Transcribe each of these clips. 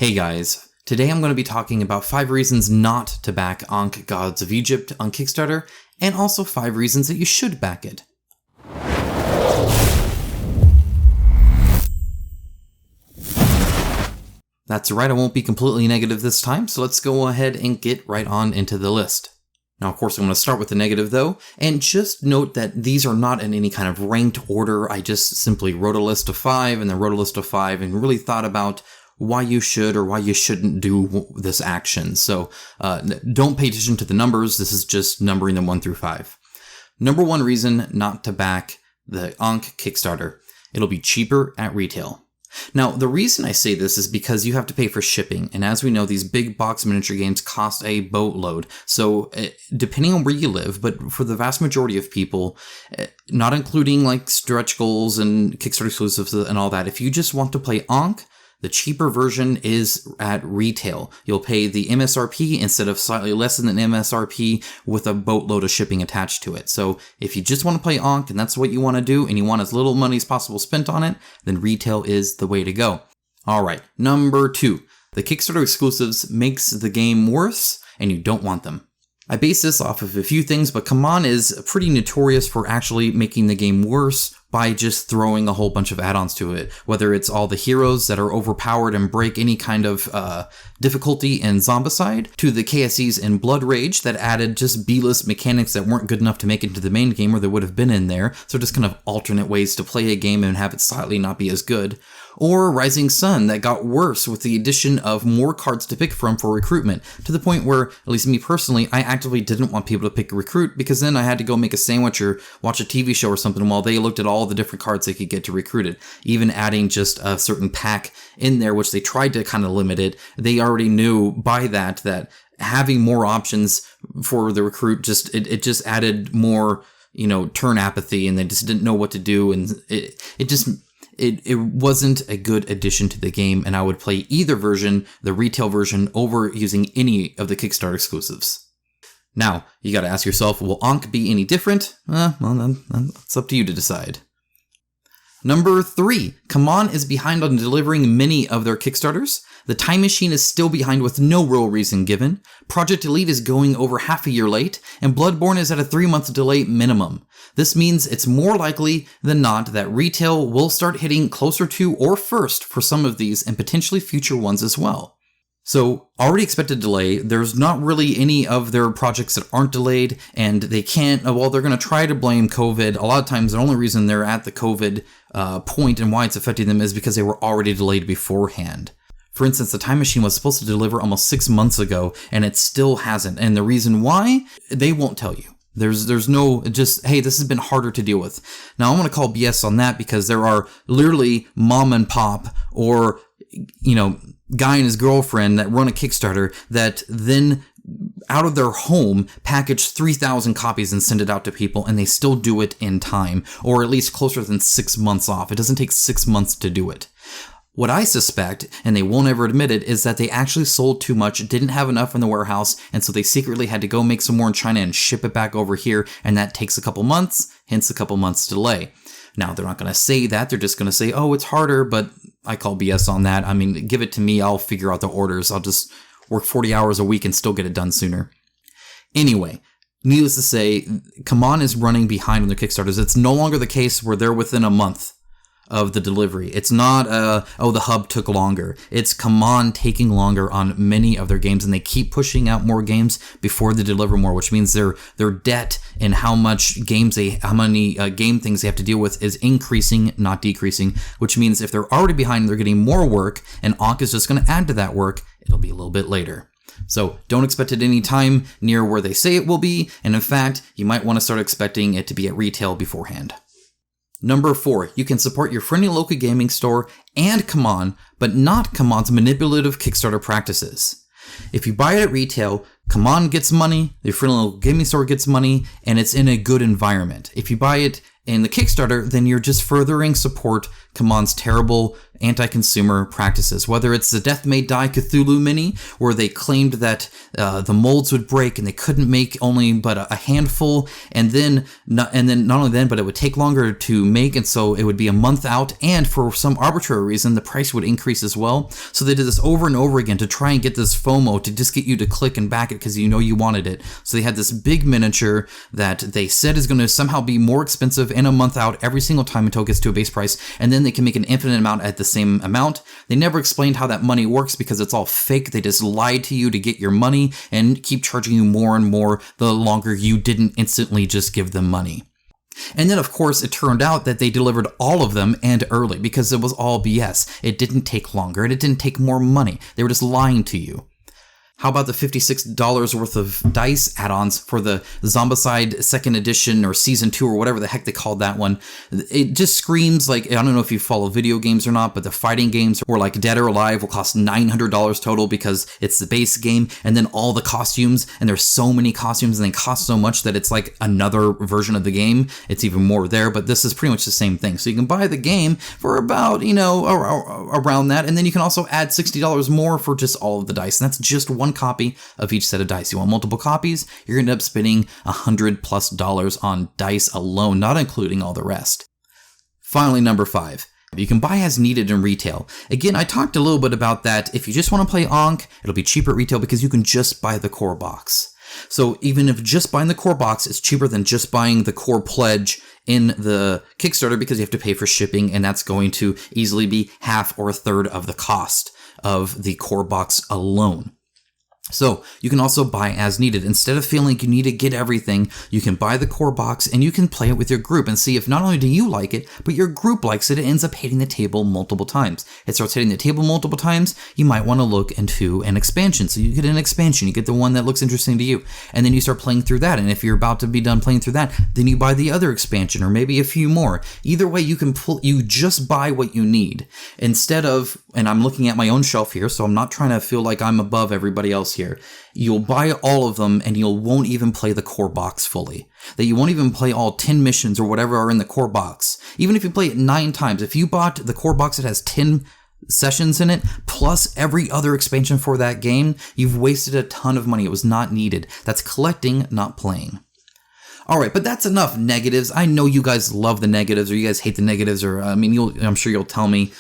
Hey guys, today I'm going to be talking about 5 reasons not to back Ankh Gods of Egypt on Kickstarter, and also 5 reasons that you should back it. That's right, I won't be completely negative this time, so let's go ahead and get right on into the list. Now, of course, I'm going to start with the negative though, and just note that these are not in any kind of ranked order. I just simply wrote a list of 5 and then wrote a list of 5 and really thought about why you should or why you shouldn't do this action. So don't pay attention to the numbers. This is just numbering them 1 through 5. Number 1 reason not to back the Ankh Kickstarter. It'll be cheaper at retail. Now, the reason I say this is because you have to pay for shipping, and as we know, these big box miniature games cost a boatload. So, depending on where you live, but for the vast majority of people, not including like stretch goals and Kickstarter exclusives and all that, if you just want to play Ankh, the cheaper version is at retail. You'll pay the MSRP instead of slightly less than an MSRP with a boatload of shipping attached to it. So if you just want to play Ankh and that's what you want to do and you want as little money as possible spent on it, then retail is the way to go. All right, number 2. The Kickstarter exclusives makes the game worse and you don't want them. I base this off of a few things, but CMON is pretty notorious for actually making the game worse by just throwing a whole bunch of add-ons to it. Whether it's all the heroes that are overpowered and break any kind of difficulty in Zombicide, to the KSEs in Blood Rage that added just B-list mechanics that weren't good enough to make it into the main game or they would have been in there, so just kind of alternate ways to play a game and have it slightly not be as good. Or Rising Sun that got worse with the addition of more cards to pick from for recruitment, to the point where, at least me personally, I actively didn't want people to pick a recruit because then I had to go make a sandwich or watch a TV show or something while they looked at all the different cards they could get to recruit it. Even adding just a certain pack in there, which they tried to kind of limit it, they already knew by that having more options for the recruit it just added more, turn apathy, and they just didn't know what to do, and it wasn't a good addition to the game, and I would play either version, the retail version, over using any of the Kickstarter exclusives. Now, you gotta ask yourself, will Ankh be any different? Well, then, it's up to you to decide. Number 3, CMON is behind on delivering many of their Kickstarters. The Time Machine is still behind with no real reason given. Project Elite is going over half a year late, and Bloodborne is at a 3-month delay minimum. This means it's more likely than not that retail will start hitting closer to or first for some of these and potentially future ones as well. So, already expected delay, there's not really any of their projects that aren't delayed, and they can't, they're going to try to blame COVID. A lot of times, the only reason they're at the COVID point and why it's affecting them is because they were already delayed beforehand. For instance, the Time Machine was supposed to deliver almost 6 months ago, and it still hasn't. And the reason why, they won't tell you. There's no just, hey, this has been harder to deal with. Now, I'm going to call BS on that because there are literally mom and pop or, guy and his girlfriend that run a Kickstarter that then out of their home package 3,000 copies and send it out to people, and they still do it in time, or at least closer than 6 months off. It doesn't take 6 months to do it. What I suspect, and they won't ever admit it, is that they actually sold too much, didn't have enough in the warehouse, and so they secretly had to go make some more in China and ship it back over here, and that takes a couple months, hence a couple months delay. Now, they're not going to say that, they're just going to say, oh, it's harder, but I call BS on that. I mean, give it to me, I'll figure out the orders. I'll just work 40 hours a week and still get it done sooner. Anyway, needless to say, CMON is running behind on their Kickstarters. It's no longer the case where they're within a month of the delivery. It's not, the hub took longer. It's CMON taking longer on many of their games, and they keep pushing out more games before they deliver more, which means their debt and how many game things they have to deal with is increasing, not decreasing, which means if they're already behind, they're getting more work, and Ankh is just going to add to that work. It'll be a little bit later. So don't expect it any time near where they say it will be, and in fact, you might want to start expecting it to be at retail beforehand. Number 4, you can support your friendly local gaming store and CMON, but not CMON's manipulative Kickstarter practices. If you buy it at retail, CMON gets money, the friendly local gaming store gets money, and it's in a good environment. If you buy it in the Kickstarter, then you're just furthering support CMON's terrible anti-consumer practices. Whether it's the Death May Die Cthulhu mini, where they claimed that the molds would break and they couldn't make only but a handful, and then not only then, but it would take longer to make, and so it would be a month out, and for some arbitrary reason, the price would increase as well. So they did this over and over again to try and get this FOMO, to just get you to click and back it because you know you wanted it. So they had this big miniature that they said is going to somehow be more expensive in a month out every single time until it gets to a base price, and then they can make an infinite amount at the same amount. They never explained how that money works because it's all fake. They just lied to you to get your money and keep charging you more and more the longer you didn't instantly just give them money. And then, of course, it turned out that they delivered all of them and early because it was all BS. It didn't take longer and it didn't take more money. They were just lying to you. How about the $56 worth of dice add-ons for the Zombicide 2nd edition or Season 2 or whatever the heck they called that one? It just screams like, I don't know if you follow video games or not, but the fighting games were like Dead or Alive will cost $900 total because it's the base game, and then all the costumes, and there's so many costumes and they cost so much that it's like another version of the game. It's even more there, but this is pretty much the same thing. So you can buy the game for about, around that, and then you can also add $60 more for just all of the dice, and that's just one copy of each set of dice. You want multiple copies, you're going to end up spending $100+ on dice alone, not including all the rest. Finally, number 5. You can buy as needed in retail. Again, I talked a little bit about that. If you just want to play Ankh, it'll be cheaper at retail because you can just buy the core box. So even if just buying the core box is cheaper than just buying the core pledge in the Kickstarter because you have to pay for shipping, and that's going to easily be half or a third of the cost of the core box alone. So you can also buy as needed. Instead of feeling like you need to get everything, you can buy the core box and you can play it with your group and see if not only do you like it, but your group likes it. It ends up hitting the table multiple times. It starts hitting the table multiple times. You might want to look into an expansion. So you get an expansion, you get the one that looks interesting to you, and then you start playing through that. And if you're about to be done playing through that, then you buy the other expansion or maybe a few more. Either way, you just buy what you need instead of, and I'm looking at my own shelf here, so I'm not trying to feel like I'm above everybody else here. You'll buy all of them and you won't even play the core box fully. That you won't even play all 10 missions or whatever are in the core box. Even if you play it 9 times, if you bought the core box that has 10 sessions in it, plus every other expansion for that game, you've wasted a ton of money. It was not needed. That's collecting, not playing. Alright, but that's enough negatives. I know you guys love the negatives, or you guys hate the negatives, or I'm sure you'll tell me.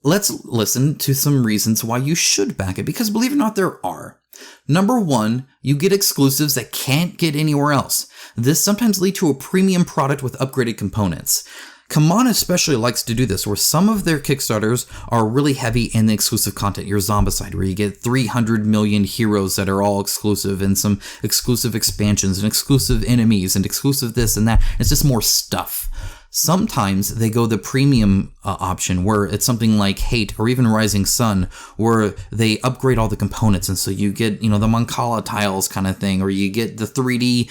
Let's listen to some reasons why you should back it, because believe it or not, there are. Number 1, you get exclusives that can't get anywhere else. This sometimes leads to a premium product with upgraded components. CMON especially likes to do this, where some of their Kickstarters are really heavy in the exclusive content. Your Zombicide, where you get 300 million heroes that are all exclusive, and some exclusive expansions, and exclusive enemies, and exclusive this and that. It's just more stuff. Sometimes they go the premium option, where it's something like Hate or even Rising Sun, where they upgrade all the components, and so you get, the Mancala tiles kind of thing, or you get the 3D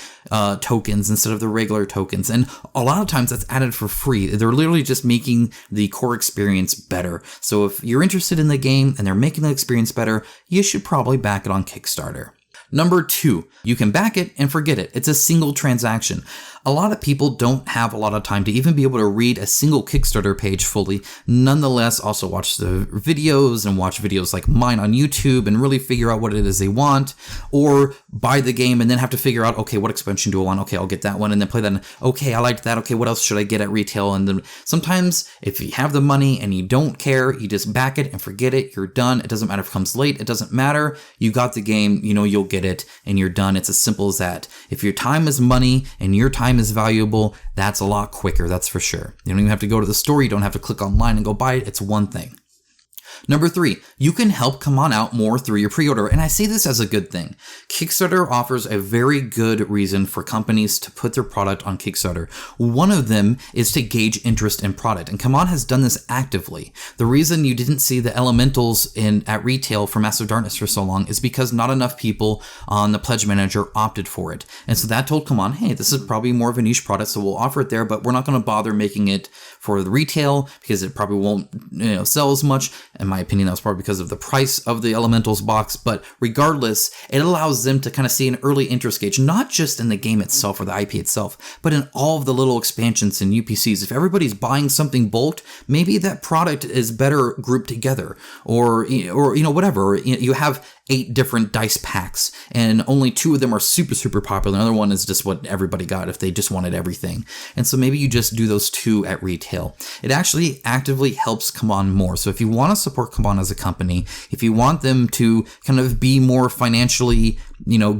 tokens instead of the regular tokens, and a lot of times that's added for free. They're literally just making the core experience better. So if you're interested in the game and they're making the experience better, you should probably back it on Kickstarter. Number 2, you can back it and forget it. It's a single transaction. A lot of people don't have a lot of time to even be able to read a single Kickstarter page fully. Nonetheless, also watch the videos and watch videos like mine on YouTube and really figure out what it is they want, or buy the game and then have to figure out, okay, what expansion do I want? Okay, I'll get that one, and then play that. And, okay, I liked that. Okay, what else should I get at retail? And then sometimes if you have the money and you don't care, you just back it and forget it. You're done. It doesn't matter if it comes late. It doesn't matter. You got the game, you'll get it and you're done. It's as simple as that. If your time is money and your time is valuable, that's a lot quicker, that's for sure. You don't even have to go to the store, you don't have to click online and go buy it, it's one thing. Number 3, you can help CMON out more through your pre-order, and I say this as a good thing. Kickstarter offers a very good reason for companies to put their product on Kickstarter. One of them is to gauge interest in product, and CMON has done this actively. The reason you didn't see the Elementals at retail for Master of Darkness for so long is because not enough people on the Pledge Manager opted for it. And so that told CMON, hey, this is probably more of a niche product, so we'll offer it there, but we're not going to bother making it for the retail because it probably won't sell as much. In my opinion, that was probably because of the price of the Elementals box, but regardless, it allows them to kind of see an early interest gauge, not just in the game itself or the IP itself, but in all of the little expansions and UPCs. If everybody's buying something bulked, maybe that product is better grouped together, or whatever. You have 8 different dice packs, and only 2 of them are super popular. Another one is just what everybody got if they just wanted everything. And so maybe you just do those 2 at retail. It actually actively helps CMON more. So if you want to support CMON as a company, if you want them to kind of be more financially,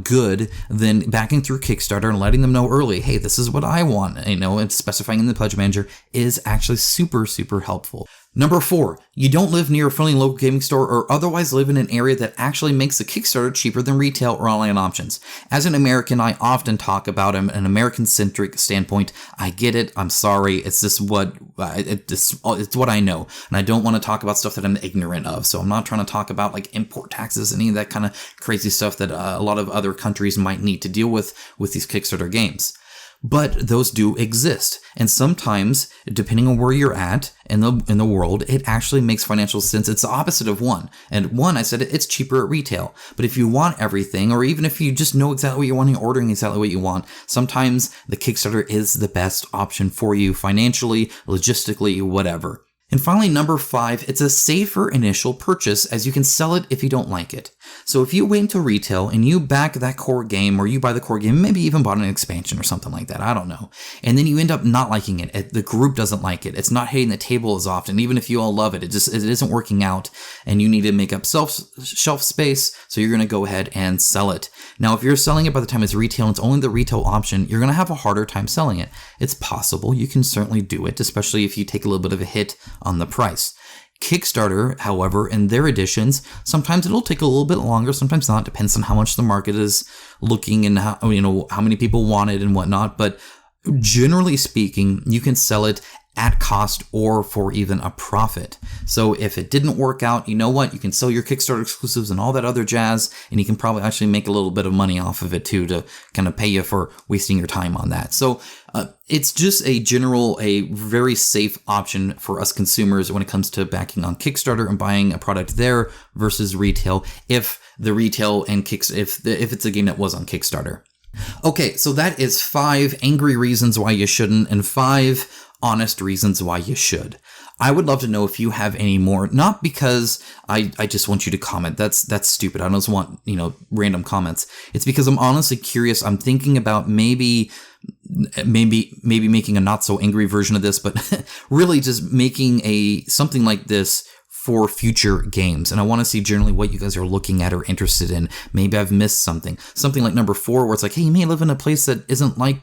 good, then backing through Kickstarter and letting them know early, hey, this is what I want, and specifying in the pledge manager is actually super helpful. Number 4, you don't live near a friendly local gaming store or otherwise live in an area that actually makes a Kickstarter cheaper than retail or online options. As an American, I often talk about an American-centric standpoint. I get it. I'm sorry. It's just it's what I know. And I don't want to talk about stuff that I'm ignorant of. So I'm not trying to talk about like import taxes, any of that kind of crazy stuff that a lot of other countries might need to deal with these Kickstarter games. But those do exist, and sometimes, depending on where you're at in the world, it actually makes financial sense. It's the opposite of one. And one, I said it's cheaper at retail. But if you want everything, or even if you just know exactly what you're wanting, ordering exactly what you want, sometimes the Kickstarter is the best option for you financially, logistically, whatever. And finally, number 5, it's a safer initial purchase as you can sell it if you don't like it. So if you wait until retail and you back that core game, or you buy the core game, maybe even bought an expansion or something like that, I don't know, and then you end up not liking it, the group doesn't like it, it's not hitting the table as often, even if you all love it, it isn't working out, and you need to make up shelf space, so you're going to go ahead and sell it. Now, if you're selling it by the time it's retail and it's only the retail option, you're going to have a harder time selling it. It's possible, you can certainly do it, especially if you take a little bit of a hit on the price. Kickstarter, however, in their editions, sometimes it'll take a little bit longer, sometimes not, depends on how much the market is looking and how many people want it and whatnot, but generally speaking, you can sell it at cost or for even a profit. So if it didn't work out, you know what? You can sell your Kickstarter exclusives and all that other jazz, and you can probably actually make a little bit of money off of it too, to kind of pay you for wasting your time on that. So it's just a very safe option for us consumers when it comes to backing on Kickstarter and buying a product there versus retail, if the retail and if it's a game that was on Kickstarter. Okay, so that is 5 angry reasons why you shouldn't and 5 honest reasons why you should. I would love to know if you have any more, not because I just want you to comment. That's stupid. I don't just want, random comments. It's because I'm honestly curious. I'm thinking about maybe making a not so angry version of this, but really just making something like this for future games. And I want to see generally what you guys are looking at or interested in. Maybe I've missed something like number 4, where it's like, hey, you may live in a place that isn't like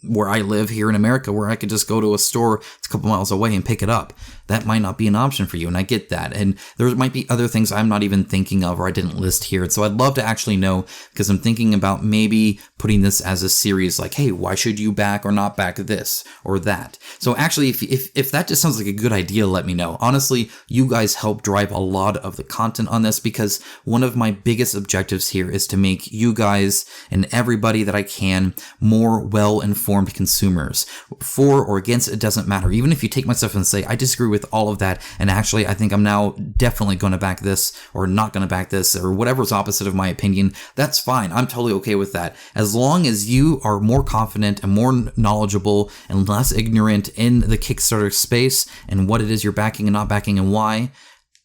where I live here in America, where I could just go to a store it's a couple miles away and pick it up. That might not be an option for you, and I get that. And there might be other things I'm not even thinking of or I didn't list here. So I'd love to actually know, because I'm thinking about maybe putting this as a series, like, hey, why should you back or not back this or that? So actually, if that just sounds like a good idea, let me know. Honestly, you guys help drive a lot of the content on this, because one of my biggest objectives here is to make you guys and everybody that I can more well-informed consumers. For or against, it doesn't matter. Even if you take my stuff and say, I disagree with all of that, and actually I think I'm now definitely going to back this or not going to back this, or whatever's opposite of my opinion, that's fine. I'm totally okay with that. As long as you are more confident and more knowledgeable and less ignorant in the Kickstarter space and what it is you're backing and not backing and why,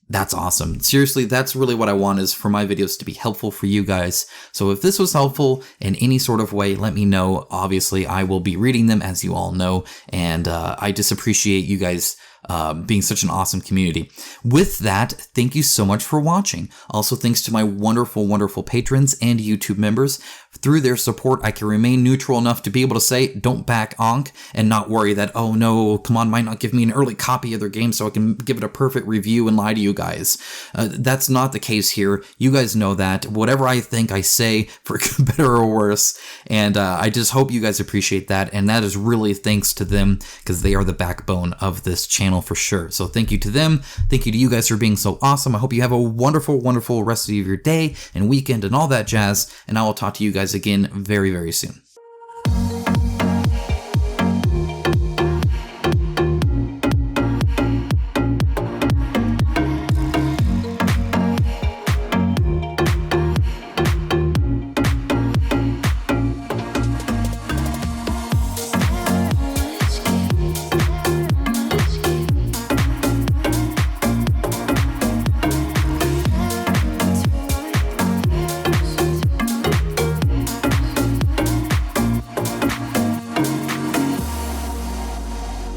that's awesome. Seriously, that's really what I want, is for my videos to be helpful for you guys. So if this was helpful in any sort of way, let me know. Obviously, I will be reading them, as you all know, and I just appreciate you guys being such an awesome community. With that, thank you so much for watching. Also, thanks to my wonderful, wonderful patrons and YouTube members. Through their support, I can remain neutral enough to be able to say, don't back Ankh, and not worry that, oh no, CMON might not give me an early copy of their game so I can give it a perfect review and lie to you guys. That's not the case here. You guys know that. Whatever I think, I say, for better or worse, and I just hope you guys appreciate that, and that is really thanks to them, because they are the backbone of this channel for sure. So thank you to them. Thank you to you guys for being so awesome. I hope you have a wonderful, wonderful rest of your day and weekend and all that jazz, and I will talk to you guys again very, very soon.